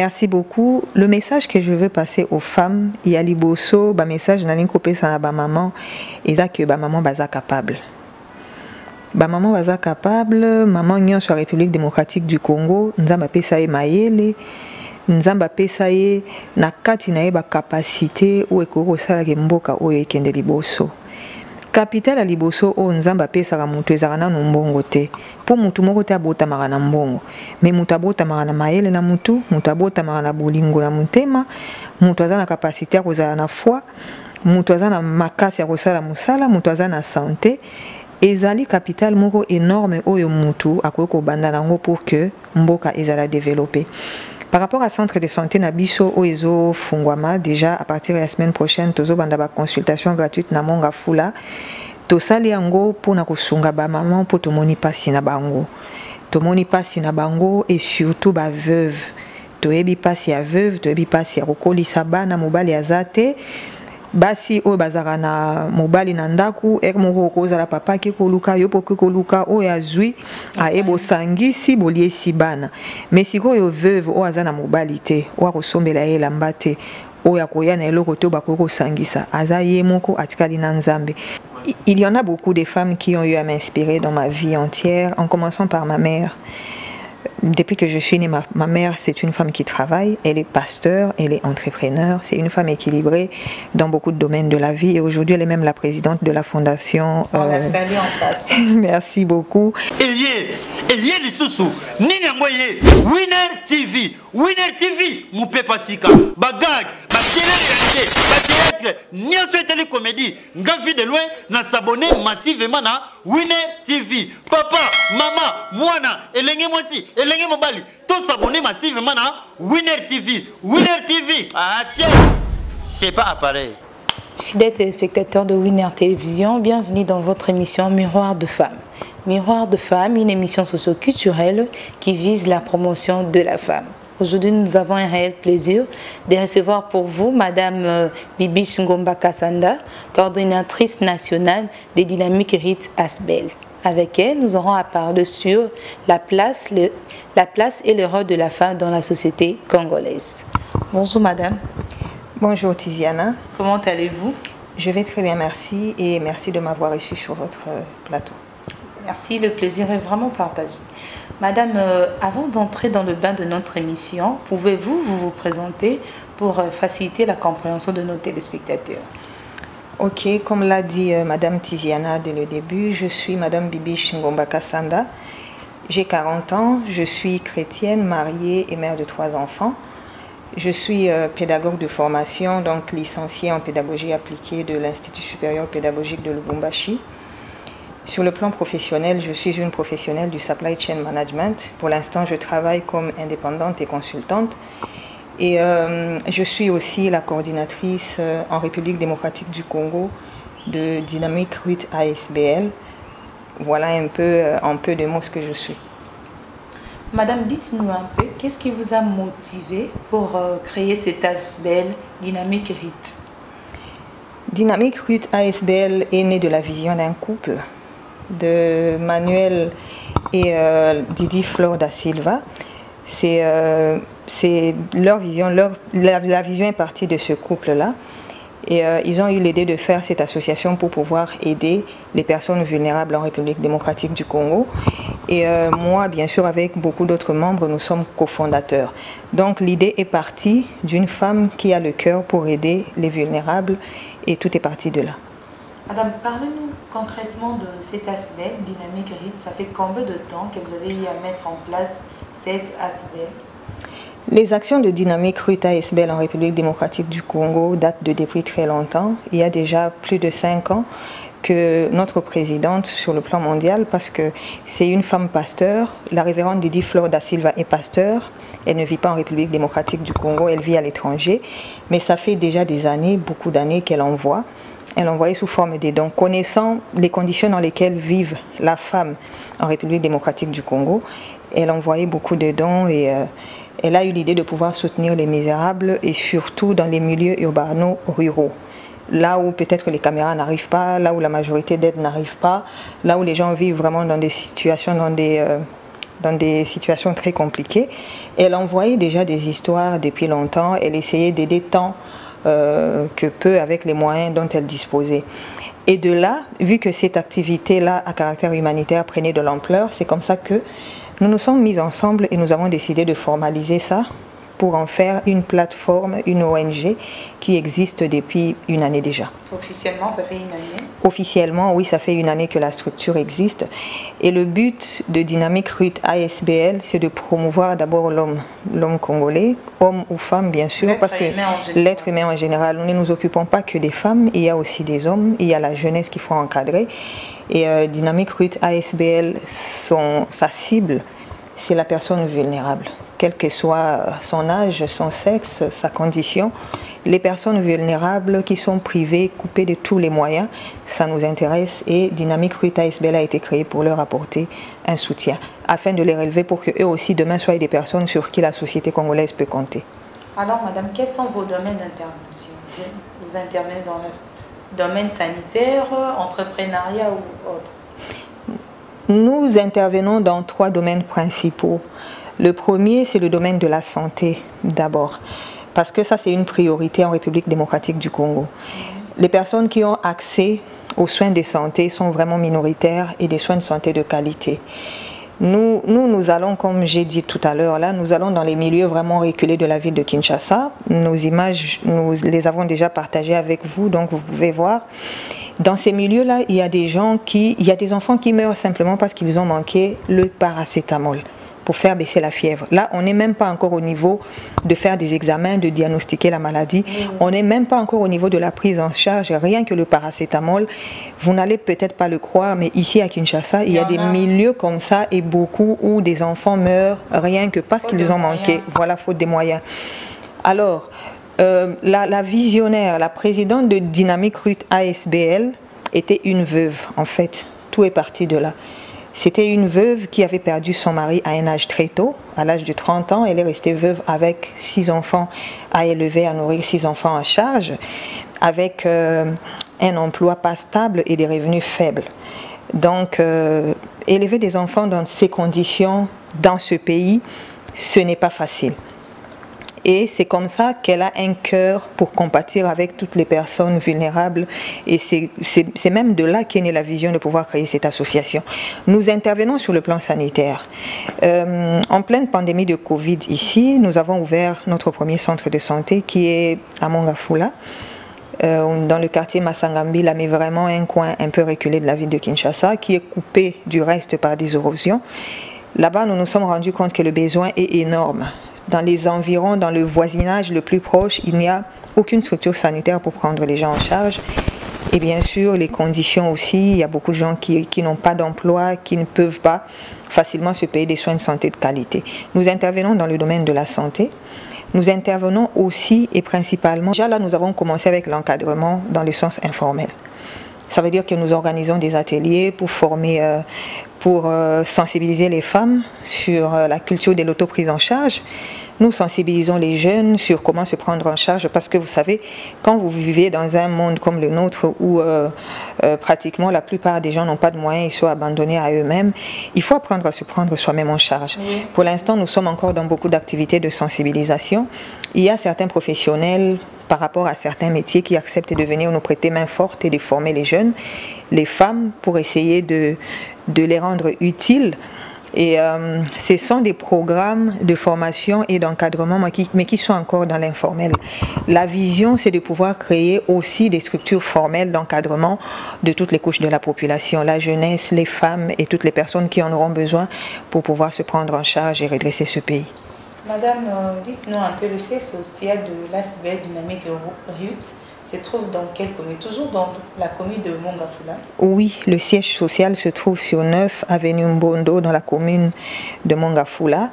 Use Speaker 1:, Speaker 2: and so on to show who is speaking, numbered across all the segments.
Speaker 1: Merci beaucoup. Le message que je veux passer aux femmes, il y a liboso, ba message na linkopé ça na ba maman, et ça que ba maman baza capable. Ba maman baza capable, maman nyon sur la République démocratique du Congo, nzamba pesa ye mayele, nzamba pesa ye na kati na ye ba capacité ou ekoko sala ke mboka o ekende liboso. Capital à liboso o nzamba pesa ka mutu ezaka na mbongo te. Po mutu moko te abota na mbongo. Mais mutu abota na mayele na mutu, mutu abota na bolingo na mutema, mutu aza na capacité ya kozala na foi, mutu aza na makasi ya kosala musala, mutu aza na santé. Ezali capital moko énorme oyo mutu akoki kobanda nango pour que mboka ezala développer. Par rapport à centre de santé Nabiso Oezo Fungwama, déjà à partir de la semaine prochaine, tozo banda ba consultation gratuite na monga fula. Tosali yango pour na kosunga ba maman pour tomoni pasi na bango. Tomoni pasi na bango et surtout ba veuve. Toyebi pasi ya veuve, toyebi pasi ya kokolisa bana mobali azate. Basi o bazara na mobali na ndaku moko kozala papa ki koluka yo po koluka o ya zui a ebo sangisi boliesi bana mais sikoyo veuve o azana mobali te o akosombela ye lamba te o ya koya na eloko to bakoko sangisa aza ye moko atikali na nzambe. Il y en a beaucoup de femmes qui ont eu à m'inspirer dans ma vie entière, en commençant par ma mère. Depuis que je suis née, ma mère, c'est une femme qui travaille, elle est pasteur, elle est entrepreneur, c'est une femme équilibrée dans beaucoup de domaines de la vie et aujourd'hui elle est même la présidente de la fondation.
Speaker 2: On la salue en place.
Speaker 1: Merci beaucoup.
Speaker 3: Eye lisusu nini ngoye Winner TV mupe pasika bagag ba nyonso eteli comédie ngavi de loin na s'abonner massivement na Winner TV. Papa, maman, mwana, elenge mwasi, elenge mobali, tous s'abonner massivement na Winner TV. Winner TV. Ah tiens, c'est pas appareil.
Speaker 2: Fidèles téléspectateurs de Winner Télévision, bienvenue dans votre émission Miroir de femmes. Miroir de femmes, une émission socio-culturelle qui vise la promotion de la femme. Aujourd'hui, nous avons un réel plaisir de recevoir pour vous Madame Bibiche Ngomba Kassanda, coordinatrice nationale des dynamiques Rite Asbel. Avec elle, nous aurons à parler sur la place et le rôle de la femme dans la société congolaise. Bonjour Madame.
Speaker 1: Bonjour Tiziana.
Speaker 2: Comment allez-vous?
Speaker 1: Je vais très bien, merci et merci de m'avoir reçu sur votre plateau.
Speaker 2: Merci, le plaisir est vraiment partagé. Madame, avant d'entrer dans le bain de notre émission, pouvez-vous vous présenter pour faciliter la compréhension de nos téléspectateurs?
Speaker 1: Ok, comme l'a dit Madame Tiziana dès le début, je suis Madame Bibiche Ngomba Kassanda. J'ai 40 ans, je suis chrétienne, mariée et mère de 3 enfants. Je suis pédagogue de formation, donc licenciée en pédagogie appliquée de l'Institut supérieur pédagogique de Lubumbashi. Sur le plan professionnel, je suis une professionnelle du supply chain management. Pour l'instant, je travaille comme indépendante et consultante. Et je suis aussi la coordinatrice en République démocratique du Congo de Dynamique Rite ASBL. Voilà un peu de mots ce que je suis.
Speaker 2: Madame, dites-nous un peu, qu'est-ce qui vous a motivé pour créer cet ASBL Dynamique Rite?
Speaker 1: Dynamique Rite ASBL est né de la vision d'un couple, de Manuel et Didi Flor da Silva. C'est leur vision, la vision est partie de ce couple-là. Et ils ont eu l'idée de faire cette association pour pouvoir aider les personnes vulnérables en République démocratique du Congo. Et moi, bien sûr, avec beaucoup d'autres membres, nous sommes cofondateurs. Donc l'idée est partie d'une femme qui a le cœur pour aider les vulnérables et tout est parti de là.
Speaker 2: Madame, parlez-nous concrètement de cet ASBL, Dynamique Rite. Ça fait combien de temps que vous avez eu à mettre en place cet ASBL?
Speaker 1: Les actions de Dynamique Rite ASBL en République démocratique du Congo datent de depuis très longtemps. Il y a déjà plus de 5 ans que notre présidente sur le plan mondial, parce que c'est une femme pasteur, la révérende Didi Flor da Silva est pasteur. Elle ne vit pas en République démocratique du Congo, elle vit à l'étranger. Mais ça fait déjà des années, beaucoup d'années qu'elle envoie. Elle envoyait sous forme des dons. Connaissant les conditions dans lesquelles vivent la femme en République démocratique du Congo, elle envoyait beaucoup de dons et elle a eu l'idée de pouvoir soutenir les misérables et surtout dans les milieux urbano-ruraux. Là où peut-être les caméras n'arrivent pas, là où la majorité d'aide n'arrive pas, là où les gens vivent vraiment dans des situations, dans des dans des situations très compliquées. Elle envoyait déjà des histoires depuis longtemps. Elle essayait d'aider tant que peu avec les moyens dont elle disposait. Et de là, vu que cette activité-là à caractère humanitaire prenait de l'ampleur, c'est comme ça que nous nous sommes mis ensemble et nous avons décidé de formaliser ça pour en faire une plateforme, une ONG qui existe depuis une année déjà.
Speaker 2: Officiellement, ça fait une année?
Speaker 1: Officiellement, oui, ça fait une année que la structure existe. Et le but de Dynamique RUT ASBL, c'est de promouvoir d'abord l'homme congolais, homme ou femme bien sûr, parce que l'être humain en général, nous ne nous occupons pas que des femmes, il y a aussi des hommes, il y a la jeunesse qu'il faut encadrer. Et Dynamique RUT ASBL, sa cible, c'est la personne vulnérable. Quel que soit son âge, son sexe, sa condition, les personnes vulnérables qui sont privées, coupées de tous les moyens, ça nous intéresse et Dynamique RUT ASBL a été créée pour leur apporter un soutien, afin de les relever pour qu'eux aussi demain soient des personnes sur qui la société congolaise peut compter.
Speaker 2: Alors madame, quels sont vos domaines d'intervention? Vous intervenez dans le domaine sanitaire, entrepreneuriat ou autre?
Speaker 1: Nous intervenons dans 3 domaines principaux. Le premier, c'est le domaine de la santé, d'abord, parce que ça, c'est une priorité en République démocratique du Congo. Les personnes qui ont accès aux soins de santé sont vraiment minoritaires et des soins de santé de qualité. Nous allons, comme j'ai dit tout à l'heure, là, nous allons dans les milieux vraiment reculés de la ville de Kinshasa. Nos images, nous les avons déjà partagées avec vous, donc vous pouvez voir. Dans ces milieux-là, il y a des enfants qui meurent simplement parce qu'ils ont manqué le paracétamol pour faire baisser la fièvre. Là, on n'est même pas encore au niveau de faire des examens, de diagnostiquer la maladie. On n'est même pas encore au niveau de la prise en charge. Rien que le paracétamol, vous n'allez peut-être pas le croire, mais ici à Kinshasa, il y a des milieux comme ça et beaucoup où des enfants meurent rien que parce qu'ils ont manqué. Voilà, faute des moyens. Alors, la visionnaire, la présidente de Dynamique RUT ASBL était une veuve, en fait. Tout est parti de là. C'était une veuve qui avait perdu son mari à un âge très tôt, à l'âge de 30 ans. Elle est restée veuve avec 6 enfants à élever, à nourrir 6 enfants à charge, avec un emploi pas stable et des revenus faibles. Donc, élever des enfants dans ces conditions, dans ce pays, ce n'est pas facile. Et c'est comme ça qu'elle a un cœur pour compatir avec toutes les personnes vulnérables. Et c'est même de là qu'est née la vision de pouvoir créer cette association. Nous intervenons sur le plan sanitaire. En pleine pandémie de Covid ici, nous avons ouvert notre premier centre de santé qui est à Mongafula, dans le quartier Masangambila, mais vraiment un coin un peu reculé de la ville de Kinshasa, qui est coupé du reste par des érosions. Là-bas, nous nous sommes rendus compte que le besoin est énorme. Dans les environs, dans le voisinage le plus proche, il n'y a aucune structure sanitaire pour prendre les gens en charge. Et bien sûr, les conditions aussi, il y a beaucoup de gens qui n'ont pas d'emploi, qui ne peuvent pas facilement se payer des soins de santé de qualité. Nous intervenons dans le domaine de la santé. Nous intervenons aussi et principalement, déjà là nous avons commencé avec l'encadrement dans le sens informel. Ça veut dire que nous organisons des ateliers pour former, pour sensibiliser les femmes sur la culture de l'autoprise en charge. Nous sensibilisons les jeunes sur comment se prendre en charge parce que vous savez, quand vous vivez dans un monde comme le nôtre où pratiquement la plupart des gens n'ont pas de moyens, ils sont abandonnés à eux-mêmes, il faut apprendre à se prendre soi-même en charge. Oui. Pour l'instant, nous sommes encore dans beaucoup d'activités de sensibilisation. Il y a certains professionnels par rapport à certains métiers qui acceptent de venir nous prêter main forte et de former les jeunes, les femmes, pour essayer de les rendre utiles. Et ce sont des programmes de formation et d'encadrement, mais qui sont encore dans l'informel. La vision, c'est de pouvoir créer aussi des structures formelles d'encadrement de toutes les couches de la population, la jeunesse, les femmes et toutes les personnes qui en auront besoin pour pouvoir se prendre en charge et redresser ce pays.
Speaker 2: Madame, dites-nous un peu le siège social de l'ASBL Dynamique RUT se trouve dans quelle commune? Toujours dans la commune de Mongafula? Oui,
Speaker 1: le siège social se trouve sur 9 avenue Mbondo dans la commune de Mongafula.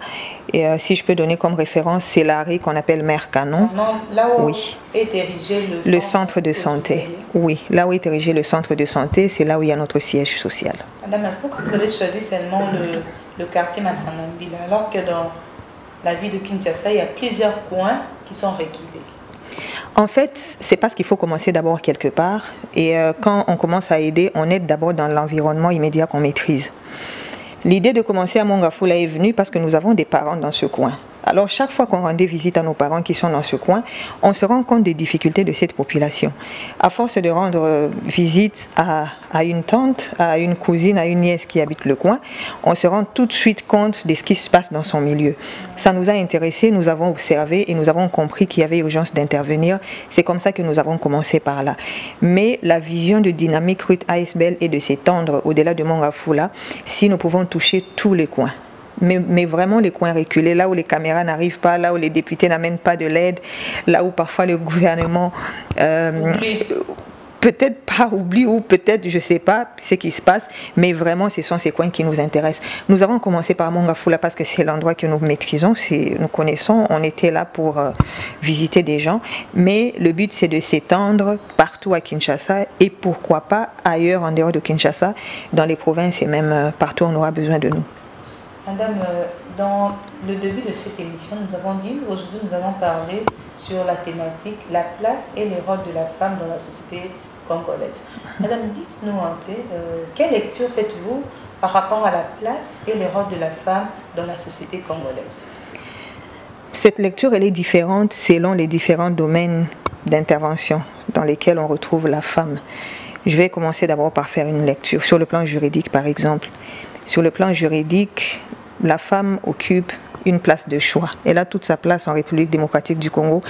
Speaker 1: Et si je peux donner comme référence, c'est l'arrêt qu'on appelle Mère Canon.
Speaker 2: Non, là où est érigé
Speaker 1: le centre de santé. Oui, là où est érigé le centre de santé, c'est là où il y a notre siège social.
Speaker 2: Madame, pourquoi vous avez choisi seulement le quartier Masangambila alors que dans la ville de Kinshasa, il y a plusieurs coins qui sont reculés?
Speaker 1: En fait, c'est parce qu'il faut commencer d'abord quelque part. Et quand on commence à aider, on aide d'abord dans l'environnement immédiat qu'on maîtrise. L'idée de commencer à Mongafula est venue parce que nous avons des parents dans ce coin. Alors, chaque fois qu'on rendait visite à nos parents qui sont dans ce coin, on se rend compte des difficultés de cette population. À force de rendre visite à une tante, à une cousine, à une nièce qui habite le coin, on se rend tout de suite compte de ce qui se passe dans son milieu. Ça nous a intéressés, nous avons observé et nous avons compris qu'il y avait urgence d'intervenir. C'est comme ça que nous avons commencé par là. Mais la vision de dynamique Ruth Aisbel est de s'étendre au-delà de Mongafula si nous pouvons toucher tous les coins. Mais vraiment les coins reculés, là où les caméras n'arrivent pas, là où les députés n'amènent pas de l'aide, là où parfois le gouvernement peut-être pas oublie ou peut-être je ne sais pas ce qui se passe, mais vraiment ce sont ces coins qui nous intéressent. Nous avons commencé par Mongafula parce que c'est l'endroit que nous maîtrisons, nous connaissons, on était là pour visiter des gens, mais le but c'est de s'étendre partout à Kinshasa et pourquoi pas ailleurs en dehors de Kinshasa, dans les provinces et même partout où on aura besoin de nous.
Speaker 2: Madame, dans le début de cette émission, nous avons dit, aujourd'hui nous allons parler sur la thématique, la place et les rôles de la femme dans la société congolaise. Madame, dites-nous un peu, quelle lecture faites-vous par rapport à la place et les rôles de la femme dans la société congolaise?
Speaker 1: Cette lecture, elle est différente selon les différents domaines d'intervention dans lesquels on retrouve la femme. Je vais commencer d'abord par faire une lecture sur le plan juridique, par exemple. Sur le plan juridique, la femme occupe une place de choix. Elle a toute sa place en République démocratique du Congo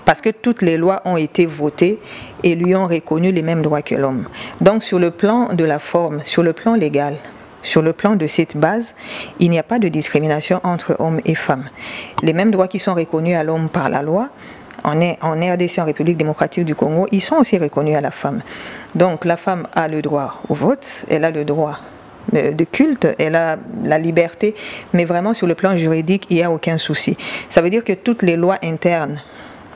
Speaker 1: parce que toutes les lois ont été votées et lui ont reconnu les mêmes droits que l'homme. Donc sur le plan de la forme, sur le plan légal, sur le plan de cette base, il n'y a pas de discrimination entre hommes et femmes. Les mêmes droits qui sont reconnus à l'homme par la loi, en RDC, en République démocratique du Congo, ils sont aussi reconnus à la femme. Donc la femme a le droit au vote, elle a le droit de culte, elle a la liberté, mais vraiment sur le plan juridique, il n'y a aucun souci. Ça veut dire que toutes les lois internes,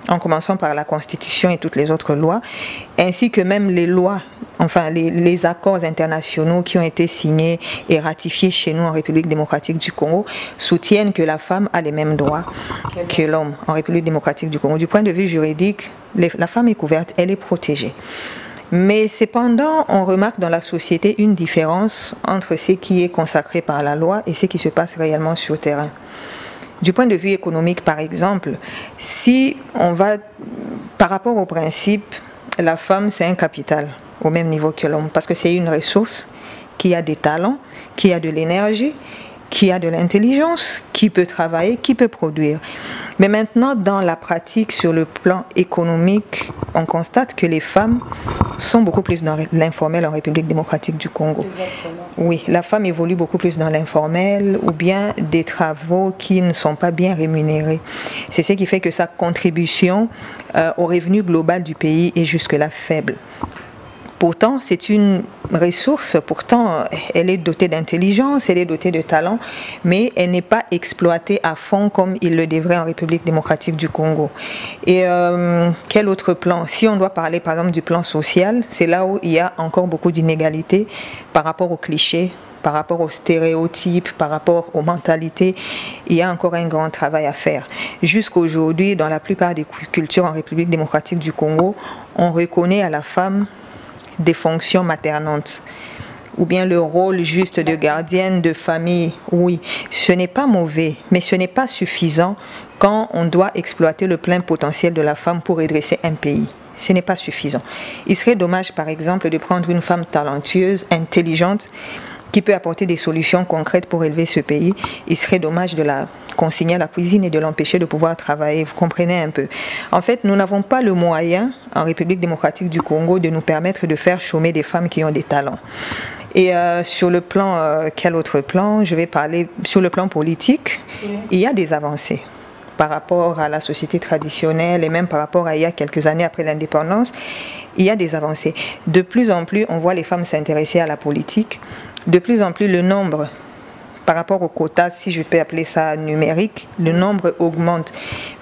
Speaker 1: en commençant par la Constitution et toutes les autres lois, ainsi que même les lois, enfin les accords internationaux qui ont été signés et ratifiés chez nous en République démocratique du Congo, soutiennent que la femme a les mêmes droits que l'homme en République démocratique du Congo. Du point de vue juridique, la femme est couverte, elle est protégée. Mais cependant, on remarque dans la société une différence entre ce qui est consacré par la loi et ce qui se passe réellement sur le terrain. Du point de vue économique, par exemple, si on va par rapport au principe, la femme c'est un capital au même niveau que l'homme parce que c'est une ressource qui a des talents, qui a de l'énergie, qui a de l'intelligence, qui peut travailler, qui peut produire. Mais maintenant, dans la pratique, sur le plan économique, on constate que les femmes sont beaucoup plus dans l'informel en République démocratique du Congo.
Speaker 2: Exactement.
Speaker 1: Oui, la femme évolue beaucoup plus dans l'informel ou bien des travaux qui ne sont pas bien rémunérés. C'est ce qui fait que sa contribution au revenu global du pays est jusque-là faible. Pourtant, c'est une ressource, pourtant, elle est dotée d'intelligence, elle est dotée de talent, mais elle n'est pas exploitée à fond comme il le devrait en République démocratique du Congo. Et quel autre plan? Si on doit parler par exemple du plan social, c'est là où il y a encore beaucoup d'inégalités par rapport aux clichés, par rapport aux stéréotypes, par rapport aux mentalités, il y a encore un grand travail à faire. Jusqu'aujourd'hui, dans la plupart des cultures en République démocratique du Congo, on reconnaît à la femme des fonctions maternantes ou bien le rôle juste de gardienne de famille. Oui, ce n'est pas mauvais, mais ce n'est pas suffisant quand on doit exploiter le plein potentiel de la femme pour redresser un pays. Ce n'est pas suffisant. Il serait dommage, par exemple, de prendre une femme talentueuse, intelligente, qui peut apporter des solutions concrètes pour élever ce pays. Il serait dommage de la consigner à la cuisine et de l'empêcher de pouvoir travailler. Vous comprenez un peu. En fait, nous n'avons pas le moyen, en République démocratique du Congo, de nous permettre de faire chômer des femmes qui ont des talents. Et sur le plan, quel autre plan? Je vais parler sur le plan politique. Oui. Il y a des avancées par rapport à la société traditionnelle et même par rapport à il y a quelques années après l'indépendance. Il y a des avancées. De plus en plus, on voit les femmes s'intéresser à la politique. De plus en plus, le nombre, par rapport aux quotas, si je peux appeler ça numérique, le nombre augmente.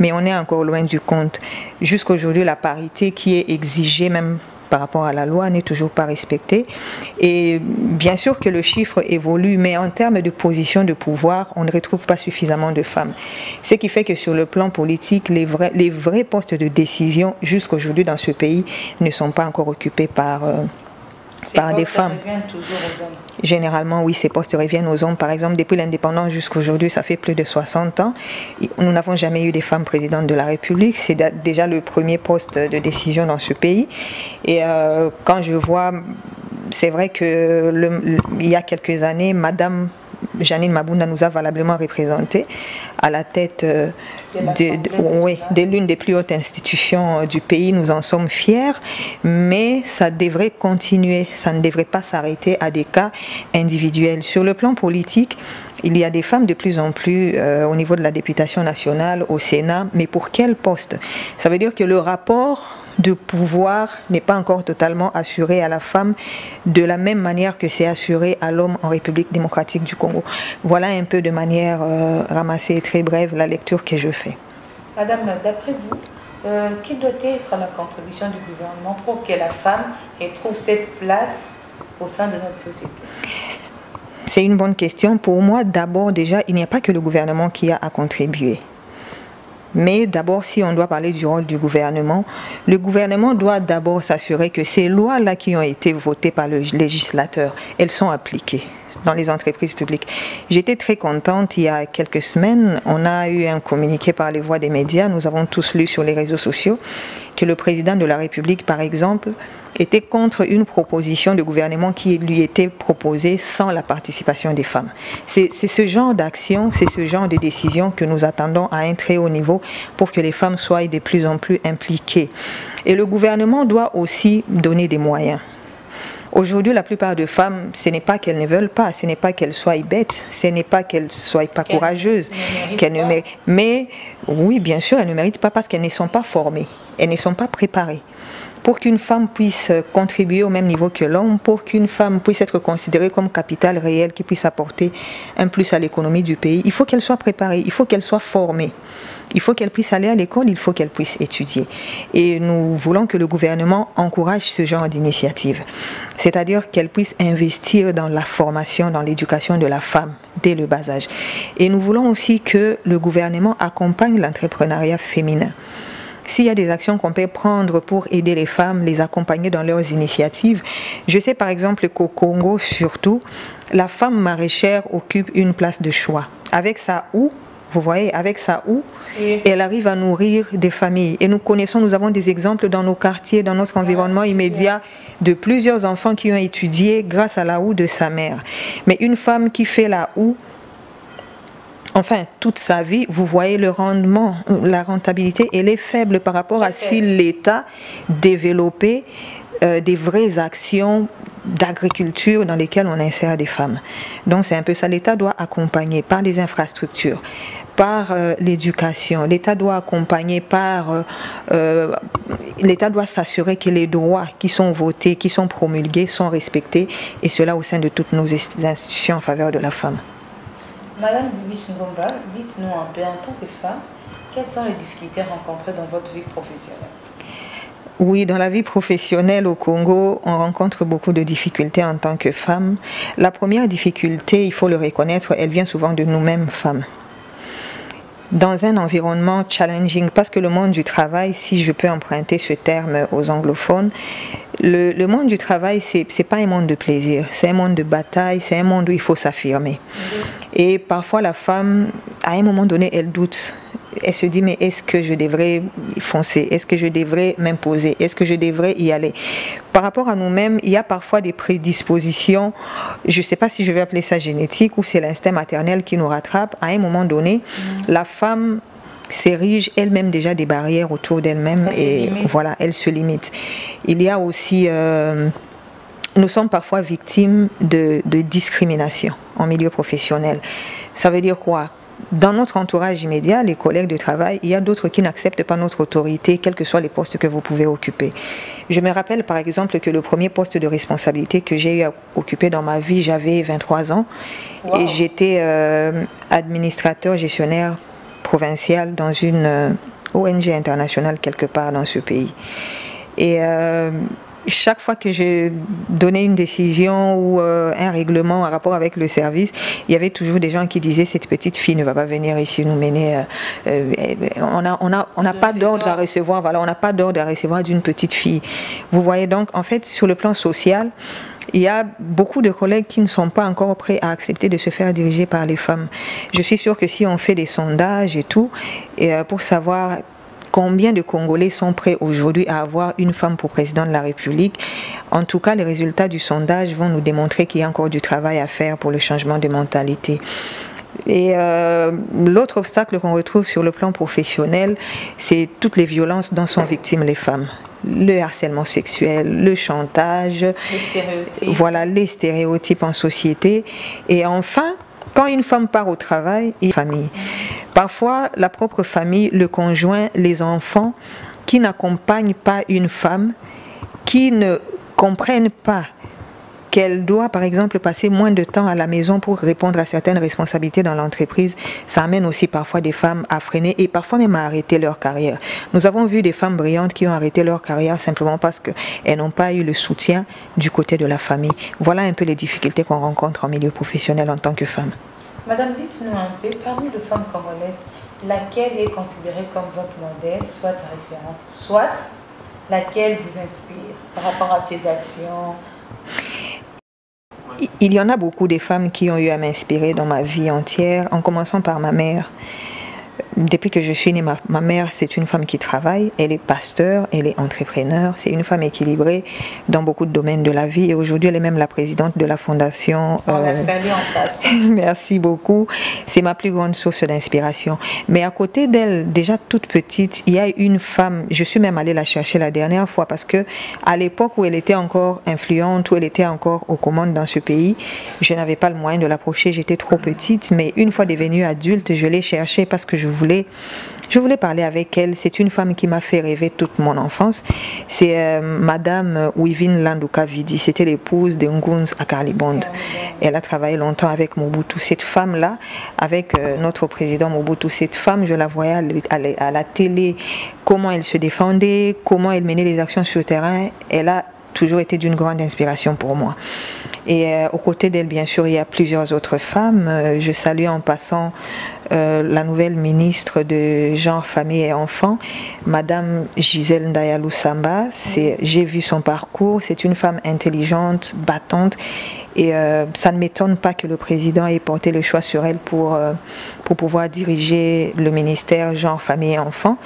Speaker 1: Mais on est encore loin du compte. Jusqu'aujourd'hui, la parité qui est exigée, même par rapport à la loi, n'est toujours pas respectée. Et bien sûr que le chiffre évolue, mais en termes de position de pouvoir, on ne retrouve pas suffisamment de femmes. Ce qui fait que sur le plan politique, les vrais postes de décision jusqu'aujourd'hui dans ce pays ne sont pas encore occupés par par des femmes.
Speaker 2: Reviennent toujours aux hommes.
Speaker 1: Généralement, oui, ces postes reviennent aux hommes. Par exemple, depuis l'indépendance jusqu'à aujourd'hui, ça fait plus de 60 ans. Nous n'avons jamais eu des femmes présidentes de la République. C'est déjà le premier poste de décision dans ce pays. Et quand je vois, c'est vrai que il y a quelques années, Madame Janine Mabunda nous a valablement représentés à la tête de l'une des plus hautes institutions du pays. Nous en sommes fiers, mais ça devrait continuer, ça ne devrait pas s'arrêter à des cas individuels. Sur le plan politique, il y a des femmes de plus en plus au niveau de la députation nationale, au Sénat, mais pour quel poste? Ça veut dire que le rapport de pouvoir n'est pas encore totalement assuré à la femme de la même manière que c'est assuré à l'homme en République démocratique du Congo. Voilà un peu de manière ramassée et très brève la lecture que je fais.
Speaker 2: Madame, d'après vous, quelle doit être la contribution du gouvernement pour que la femme trouve cette place au sein de notre société?
Speaker 1: C'est une bonne question. Pour moi, d'abord, déjà, il n'y a pas que le gouvernement qui a à contribuer. Mais d'abord, si on doit parler du rôle du gouvernement, le gouvernement doit d'abord s'assurer que ces lois-là qui ont été votées par le législateur, elles sont appliquées dans les entreprises publiques. J'étais très contente, il y a quelques semaines, on a eu un communiqué par les voies des médias, nous avons tous lu sur les réseaux sociaux, que le président de la République, par exemple, était contre une proposition de gouvernement qui lui était proposée sans la participation des femmes. C'est ce genre d'action, c'est ce genre de décision que nous attendons à un très haut niveau pour que les femmes soient de plus en plus impliquées. Et le gouvernement doit aussi donner des moyens. Aujourd'hui, la plupart des femmes, ce n'est pas qu'elles ne veulent pas, ce n'est pas qu'elles soient bêtes, ce n'est pas qu'elles ne soient pas courageuses, mais oui, bien sûr, elles ne méritent pas parce qu'elles ne sont pas formées, elles ne sont pas préparées. Pour qu'une femme puisse contribuer au même niveau que l'homme, pour qu'une femme puisse être considérée comme capital réel qui puisse apporter un plus à l'économie du pays, il faut qu'elle soit préparée, il faut qu'elle soit formée. Il faut qu'elle puisse aller à l'école, il faut qu'elle puisse étudier. Et nous voulons que le gouvernement encourage ce genre d'initiative. C'est-à-dire qu'elle puisse investir dans la formation, dans l'éducation de la femme dès le bas âge. Et nous voulons aussi que le gouvernement accompagne l'entrepreneuriat féminin. S'il y a des actions qu'on peut prendre pour aider les femmes, les accompagner dans leurs initiatives, je sais par exemple qu'au Congo surtout, la femme maraîchère occupe une place de choix. Avec sa houe, vous voyez, avec sa houe, elle arrive à nourrir des familles. Et nous connaissons, nous avons des exemples dans nos quartiers, dans notre environnement immédiat, de plusieurs enfants qui ont étudié grâce à la houe de sa mère. Mais une femme qui fait la houe, enfin, toute sa vie, vous voyez le rendement, la rentabilité, elle est faible par rapport à si l'État développait des vraies actions d'agriculture dans lesquelles on insère des femmes. Donc c'est un peu ça, l'État doit accompagner par des infrastructures, par l'éducation, l'État doit accompagner par... l'État doit s'assurer que les droits qui sont votés, qui sont promulgués, sont respectés, et cela au sein de toutes nos institutions en faveur de la femme.
Speaker 2: Madame Bibis Ngomba, dites-nous un peu, en tant que femme, quelles sont les difficultés rencontrées dans votre vie professionnelle?
Speaker 1: Oui, dans la vie professionnelle au Congo, on rencontre beaucoup de difficultés en tant que femme. La première difficulté, il faut le reconnaître, elle vient souvent de nous-mêmes femmes. Dans un environnement challenging, parce que le monde du travail, si je peux emprunter ce terme aux anglophones, le monde du travail, c'est pas un monde de plaisir, c'est un monde de bataille, c'est un monde où il faut s'affirmer. Et parfois la femme, à un moment donné, elle doute. Elle se dit, mais est-ce que je devrais foncer? Est-ce que je devrais m'imposer? Est-ce que je devrais y aller? Par rapport à nous-mêmes, il y a parfois des prédispositions, je ne sais pas si je vais appeler ça génétique ou c'est l'instinct maternel qui nous rattrape. À un moment donné, la femme s'érige elle-même déjà des barrières autour d'elle-même et voilà, elle se limite. Il y a aussi... nous sommes parfois victimes de discrimination en milieu professionnel. Ça veut dire quoi? Dans notre entourage immédiat, les collègues de travail, il y a d'autres qui n'acceptent pas notre autorité, quels que soient les postes que vous pouvez occuper. Je me rappelle par exemple que le premier poste de responsabilité que j'ai eu à occuper dans ma vie, j'avais 23 ans et j'étais administrateur gestionnaire provincial dans une ONG internationale quelque part dans ce pays. Et chaque fois que j'ai donné une décision ou un règlement en rapport avec le service, il y avait toujours des gens qui disaient cette petite fille ne va pas venir ici nous mener. On n'a pas d'ordre à recevoir. Voilà, on n'a pas d'ordre à recevoir d'une petite fille. Vous voyez donc, en fait, sur le plan social, il y a beaucoup de collègues qui ne sont pas encore prêts à accepter de se faire diriger par les femmes. Je suis sûre que si on fait des sondages et tout, pour savoir combien de Congolais sont prêts aujourd'hui à avoir une femme pour président de la République, en tout cas, les résultats du sondage vont nous démontrer qu'il y a encore du travail à faire pour le changement de mentalité. Et l'autre obstacle qu'on retrouve sur le plan professionnel, c'est toutes les violences dont sont victimes les femmes. Le harcèlement sexuel, le chantage,
Speaker 2: les stéréotypes.
Speaker 1: Voilà, les stéréotypes en société. Et enfin, quand une femme part au travail, il y a une famille. Parfois, la propre famille, le conjoint, les enfants, qui n'accompagnent pas une femme, qui ne comprennent pas qu'elle doit, par exemple, passer moins de temps à la maison pour répondre à certaines responsabilités dans l'entreprise, ça amène aussi parfois des femmes à freiner et parfois même à arrêter leur carrière. Nous avons vu des femmes brillantes qui ont arrêté leur carrière simplement parce qu'elles n'ont pas eu le soutien du côté de la famille. Voilà un peu les difficultés qu'on rencontre en milieu professionnel en tant que femme.
Speaker 2: Madame, dites-nous un peu, parmi les femmes congolaises, laquelle est considérée comme votre modèle, soit référence, soit laquelle vous inspire par rapport à ses actions?
Speaker 1: Il y en a beaucoup de femmes qui ont eu à m'inspirer dans ma vie entière, en commençant par ma mère. Depuis que je suis née, ma mère, c'est une femme qui travaille, elle est pasteur, elle est entrepreneur, c'est une femme équilibrée dans beaucoup de domaines de la vie et aujourd'hui elle est même la présidente de la fondation.
Speaker 2: On la salue en passant.
Speaker 1: Merci beaucoup, c'est ma plus grande source d'inspiration. Mais à côté d'elle, déjà toute petite, il y a une femme, je suis même allée la chercher la dernière fois parce que à l'époque où elle était encore influente, où elle était encore aux commandes dans ce pays, je n'avais pas le moyen de l'approcher, j'étais trop petite, mais une fois devenue adulte, je l'ai cherchée parce que je voulais parler avec elle. C'est une femme qui m'a fait rêver toute mon enfance. C'est Madame Wivine Landuka Vidi. C'était l'épouse de Ngunz Akarlibonde. Elle a travaillé longtemps avec Mobutu. Cette femme-là, avec notre président Mobutu, cette femme, je la voyais à la télé, comment elle se défendait, comment elle menait les actions sur le terrain. Elle a toujours été d'une grande inspiration pour moi. Et aux côtés d'elle, bien sûr, il y a plusieurs autres femmes. Je salue en passant la nouvelle ministre de Genre, Famille et Enfants, Madame Gisèle Ndayalou Samba. J'ai vu son parcours. C'est une femme intelligente, battante. Et ça ne m'étonne pas que le président ait porté le choix sur elle pour pouvoir diriger le ministère Genre, Famille et Enfants.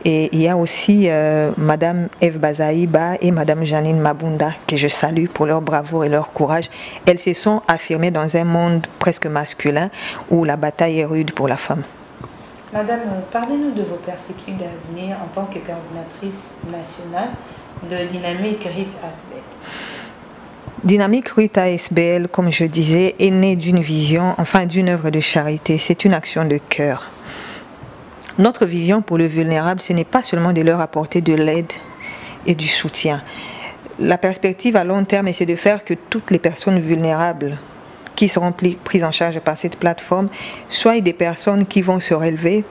Speaker 1: Et il y a aussi Madame Eve Bazaïba et Madame Janine Mabunda que je salue pour leur bravoure et leur courage. Elles se sont affirmées dans un monde presque masculin où la bataille est rude pour la femme.
Speaker 2: Madame, parlez-nous de vos perspectives d'avenir en tant que coordinatrice nationale de Dynamique RIT ASBEL.
Speaker 1: Dynamique RIT ASBEL, comme je disais, est née d'une vision, enfin d'une œuvre de charité. C'est une action de cœur. Notre vision pour le vulnérable, ce n'est pas seulement de leur apporter de l'aide et du soutien. La perspective à long terme, c'est de faire que toutes les personnes vulnérables qui seront prises en charge par cette plateforme soient des personnes qui vont se relever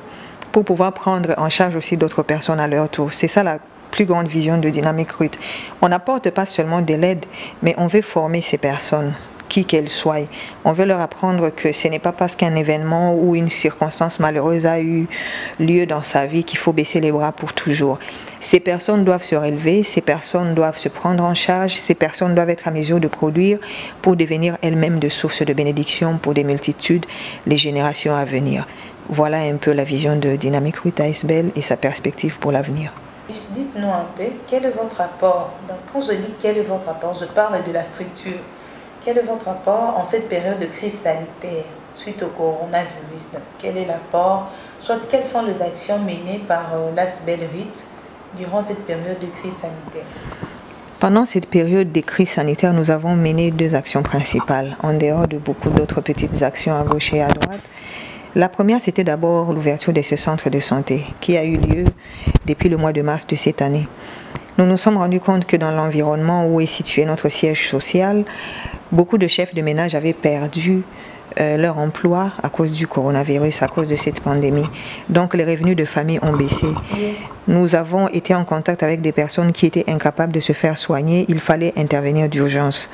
Speaker 1: pour pouvoir prendre en charge aussi d'autres personnes à leur tour. C'est ça la plus grande vision de Dynamique RIT. On n'apporte pas seulement de l'aide, mais on veut former ces personnes, qui qu'elles soient. On veut leur apprendre que ce n'est pas parce qu'un événement ou une circonstance malheureuse a eu lieu dans sa vie qu'il faut baisser les bras pour toujours. Ces personnes doivent se relever, ces personnes doivent se prendre en charge, ces personnes doivent être à mesure de produire pour devenir elles-mêmes de sources de bénédiction pour des multitudes, les générations à venir. Voilà un peu la vision de Dynamique RIT ASBEL et sa perspective pour l'avenir.
Speaker 2: Dites-nous un peu, quel est votre apport? Donc, quand je dis quel est votre apport, je parle de la structure. Quel est votre apport en cette période de crise sanitaire suite au coronavirus? Donc, quel est l'apport? Soit quelles sont les actions menées par l'ASBEL RIT durant cette période de crise sanitaire?
Speaker 1: Pendant cette période de crise sanitaire, nous avons mené 2 actions principales, en dehors de beaucoup d'autres petites actions à gauche et à droite. La première, c'était d'abord l'ouverture de ce centre de santé qui a eu lieu depuis le mois de mars de cette année. Nous nous sommes rendus compte que dans l'environnement où est situé notre siège social, beaucoup de chefs de ménage avaient perdu leur emploi à cause du coronavirus, à cause de cette pandémie. Donc les revenus de famille ont baissé. Nous avons été en contact avec des personnes qui étaient incapables de se faire soigner. Il fallait intervenir d'urgence.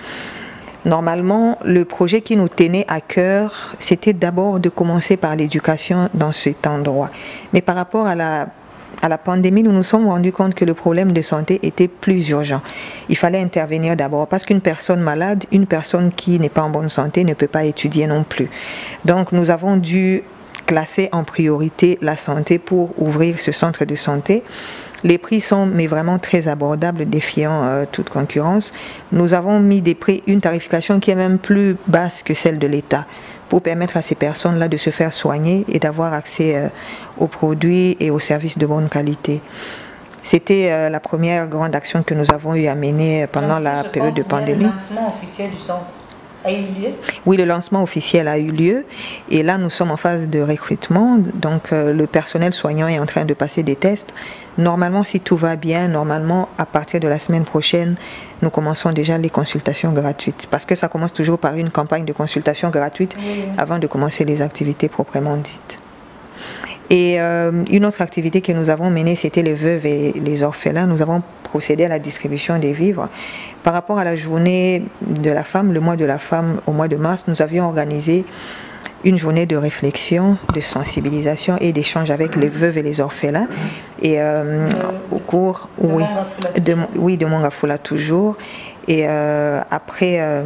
Speaker 1: Normalement, le projet qui nous tenait à cœur, c'était d'abord de commencer par l'éducation dans cet endroit. Mais par rapport à la à la pandémie, nous nous sommes rendus compte que le problème de santé était plus urgent. Il fallait intervenir d'abord parce qu'une personne malade, une personne qui n'est pas en bonne santé ne peut pas étudier non plus. Donc nous avons dû classer en priorité la santé pour ouvrir ce centre de santé. Les prix sont mais vraiment très abordables, défiant toute concurrence. Nous avons mis des prix, une tarification qui est même plus basse que celle de l'État, pour permettre à ces personnes-là de se faire soigner et d'avoir accès aux produits et aux services de bonne qualité. C'était la première grande action que nous avons eu à mener pendant la période de pandémie.
Speaker 2: Le lancement officiel du centre a eu lieu?
Speaker 1: Oui, le lancement officiel a eu lieu et là nous sommes en phase de recrutement. Donc le personnel soignant est en train de passer des tests. Normalement, si tout va bien, normalement à partir de la semaine prochaine, nous commençons déjà les consultations gratuites. Parce que ça commence toujours par une campagne de consultation gratuite avant de commencer les activités proprement dites. Et une autre activité que nous avons menée, c'était les veuves et les orphelins. Nous avons procédé à la distribution des vivres. Par rapport à la journée de la femme, le mois de la femme, au mois de mars, nous avions organisé une journée de réflexion, de sensibilisation et d'échange avec les veuves et les orphelins. Et au cours, de Mongafula toujours. Et après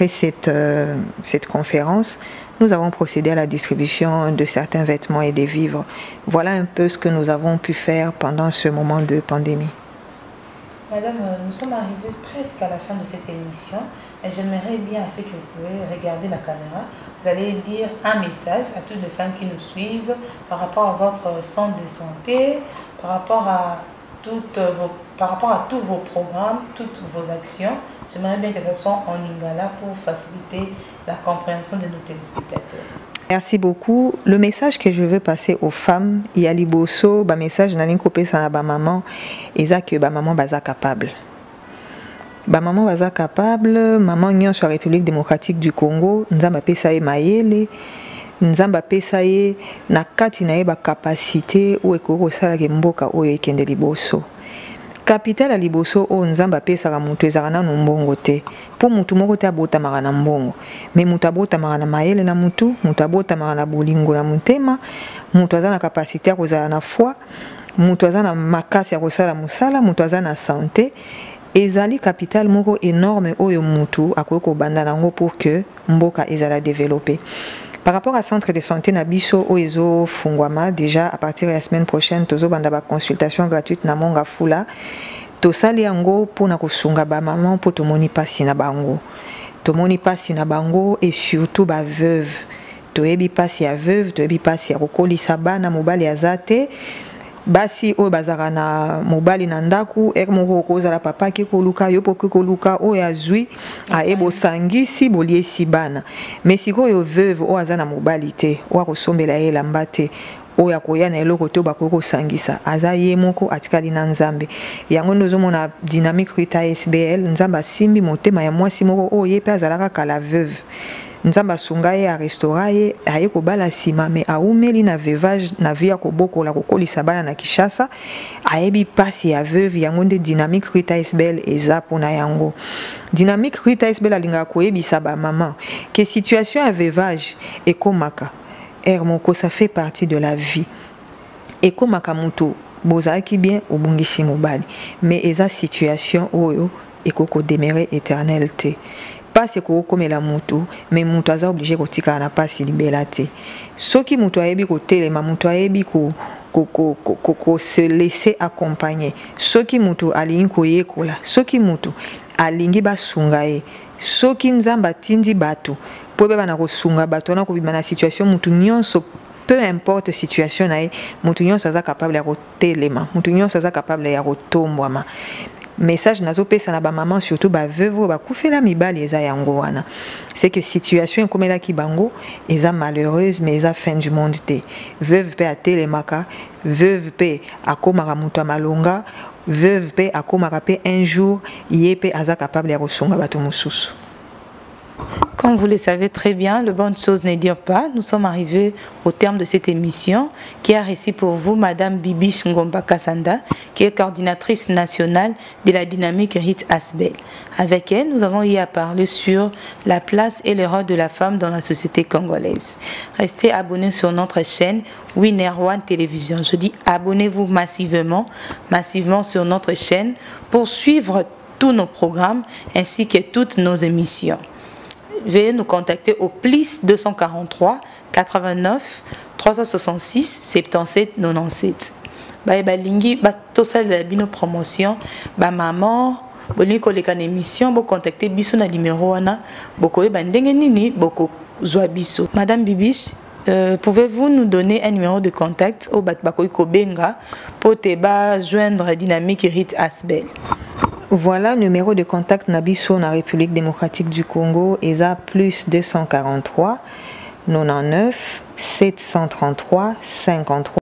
Speaker 1: cette conférence, nous avons procédé à la distribution de certains vêtements et des vivres. Voilà un peu ce que nous avons pu faire pendant ce moment de pandémie.
Speaker 2: Madame, nous sommes arrivés presque à la fin de cette émission et j'aimerais bien à ce que vous pouvez regarder la caméra. Vous allez dire un message à toutes les femmes qui nous suivent par rapport à votre centre de santé, par rapport à tous vos programmes, toutes vos actions. J'aimerais bien que ce soit en lingala pour faciliter la compréhension de nos téléspectateurs.
Speaker 1: Merci beaucoup. Le message que je veux passer aux femmes, il y a liboso, ba message na linkopé sana ba maman, eza que ba maman baza capable. Ba maman baza capable, maman nyon sur la République démocratique du Congo, nzamba pesa ye mayele, nzamba pesa ye na kati na ye ba capacité ou ekoko sala ke mboka oyo ekende liboso. Capital à liboso o nzamba pesa ka mutu ezaka na mbongo te. Po mutu moko te abota na mbongo. Mais mutu abota na mayele na mutu, mutu abota na bolingo na mutema, mutu aza na capacité ya kozala na foi, mutu aza na makasi ya kosala musala, mutu aza na santé. Ezali capital moko énorme oyo mutu akoki kobanda nango pour que mboka ezala développer. Par rapport à centre de santé Nabiso Oezo Fungwama, déjà à partir de la semaine prochaine, tozo banda ba consultation gratuite na Mongafula. Tosali yango pour na kosunga ba maman pour tomoni pasi na bango. Tomoni pasi na bango et surtout ba veuve. Toyebi pasi ya veuve, toyebi pasi ya kokolisa bana mobali azate. Basi o bazara na mobali na ndaku moko kozala papa ki koluka yo po koluka o ya zui a ebo sangisi boliesi bana mais sikoyo veuve o azana mobali te o akosombela ye lamba te o ya koya na eloko to bakoko sangisa aza ye moko atikali na nzambe yango ndozomona dynamique rita SBL nzamba simbi motema ya mwasi moko o ye pe azalaka kala veuve nzamba sungaye a restauraye aye kobala sima me aumeli na veuvage na via kobokola kokolisa bana na Kishasa ayebi pasi ya veuve yango nde dynamique Rita SBL eza pona yango dynamique Rita SBL alinga koyebisa ba maman que situation ya veuvage ekomaka moko ça fait partie de la vie ekomaka mutu bozaki bien obungisi mobali mais eza situation oyo ekoko demeurer éternel te. Pas c'est comme la moto, mais moto aza obligé de tika na pas si libéra te. Soki moto ayebi ko telema, moto ayebi ko se laisser accompagner. Soki moto alingi ko yekola, soki moto alingi ba sungaye, soki nzamba tindi bato, po beba na ko sunga bato na ko bima na situation moto nyonso peu importe situation na ye, moto nyonso aza capable ya ko telema, moto nyonso aza capable ya ko tombwama. Message nazo pesa na ba maman surtout ba veuve ba kufela mibali eza yango wana c'est que situation comme la ki bango eza malheureuse mais eza fin du monde te veuve pe atelemaka veuve pe akomaka mutu malonga veuve pe akomaka pe un jour ye pe aza capable ya kosunga bato mususu.
Speaker 2: Comme vous le savez très bien, le bonne chose ne dure pas. Nous sommes arrivés au terme de cette émission qui a réussi pour vous Madame Bibiche Ngomba Kassanda, qui est coordinatrice nationale de la dynamique Rite Asbel. Avec elle, nous avons eu à parler sur la place et le rôle de la femme dans la société congolaise. Restez abonnés sur notre chaîne Winner One Télévision. Je dis abonnez-vous massivement sur notre chaîne pour suivre tous nos programmes ainsi que toutes nos émissions. Veuillez nous contacter au plus 243 89 366 77 97. Balingi batosala bino promotion ba maman boni koleka na émission bo contacter biso na numéro wana boko ba ndenge nini boko zwa biso. Madame Bibiche, pouvez-vous nous donner un numéro de contact au Batbako Kobenga pour te joindre Dynamique Rite Asbel?
Speaker 1: Voilà, numéro de contact Nabiso na République démocratique du Congo, ESA plus 243 99 733 53.